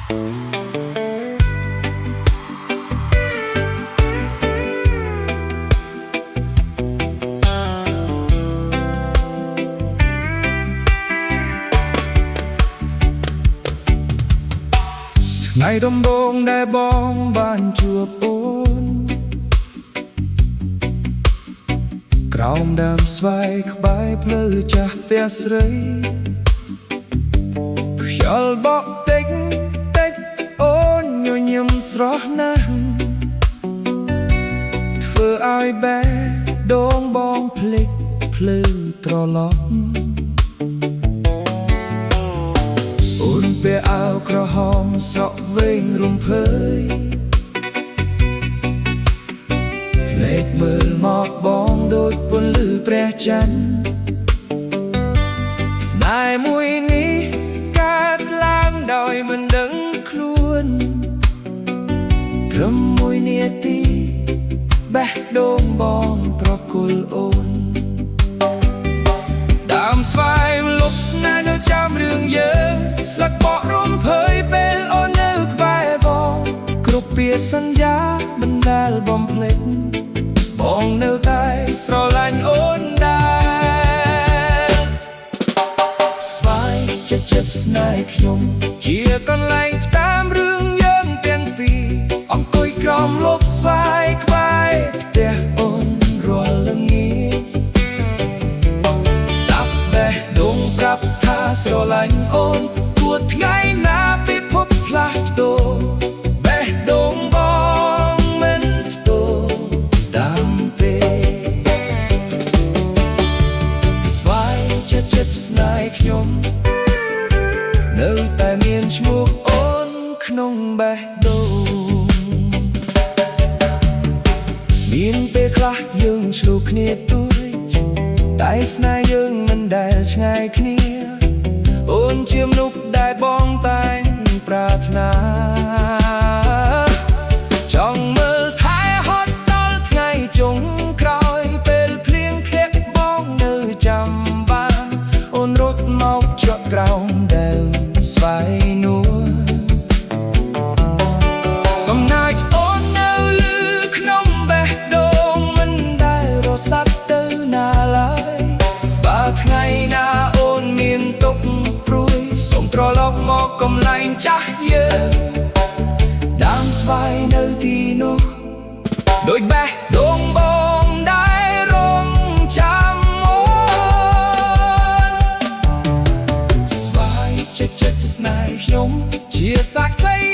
ថ្ងៃដំបូងដែលបងបានជួបអូនក្រោមដើមស្វាយក្បែរផ្លូវចាស់ផ្ទះស្រីខ្យល់បក់តិចតិចអូនញញឹមស្រស់ណាស់ធ្វើឲ្យបេះដូងបងភ្លេចភ្លើងត្រឡប់អូនពេលអាវក្រហមសក់វែងរំភើយភ្លេចមើលមកបងដូចពន្លឺព្រះច័ន្ទស្នេហ៍មួយនេះកើតឡើងដោយមិនដឹងខ្លួនត្រឹមមួយនាទីបេះដូងបងប្រគល់អូនដើមស្វាយលុបស្នេហ៍នៅចាំរឿងយើងស្លឹកបករំភើយពេលអូននៅក្បែរបងគ្រប់ពាក្យសន្យាមិនដែលបំភ្លេចបងនៅតែស្រឡាញ់អូនដែរស្វាយចិត្តស្នេហ៍ខ្ញុំជាកន្លែងផ្តាមរឿងយើងទាំងពីរអង្គុយក្រោមលប់ស្វាយក្បែរផ្ទះអូនរាល់ល្ងាចស្ដាប់បេះដូងប្រាប់ថាស្រឡាញ់អូនគួរថ្ងៃណាពិភពផ្លាស់ប្ដូរបេះដូងបងមិនផ្ទោតាមទេស្វាយចិត្តស្នេហ៍ខ្ញុំនៅតែមានឈ្មោះអូនក្នុងបេះដូងមានពេលខ្លះយើងឆ្លុះគ្នាទួយតែស្នេហ៍យើងមិនដែលឆ្ងាយគ្នាអូនជាមនុស្សដែលបងតែងប្រាថ្នាចង់មើលថែហត់ដល់ថ្ងៃចុងក្រោយពេលភ្លៀងធ្លាក់បងនៅចាំបានអូនរត់មកជាប់ក្រោមដើមស្វាយនោះសំណាចអូននៅលើក្នុងបេះដូងមិនដែលរសាត់ទៅណាឡើយបើថ្ងៃណាអូនមានទុក្ខព្រួយសូមត្រឡប់មកកន្លែងចាស់យើងដើមស្វាយនៅទីនោះដូចបេះដូងបងដែលរងចាំអូនស្វាយចិត្តស្នេហ៍ខ្ញុំជាសាក្សី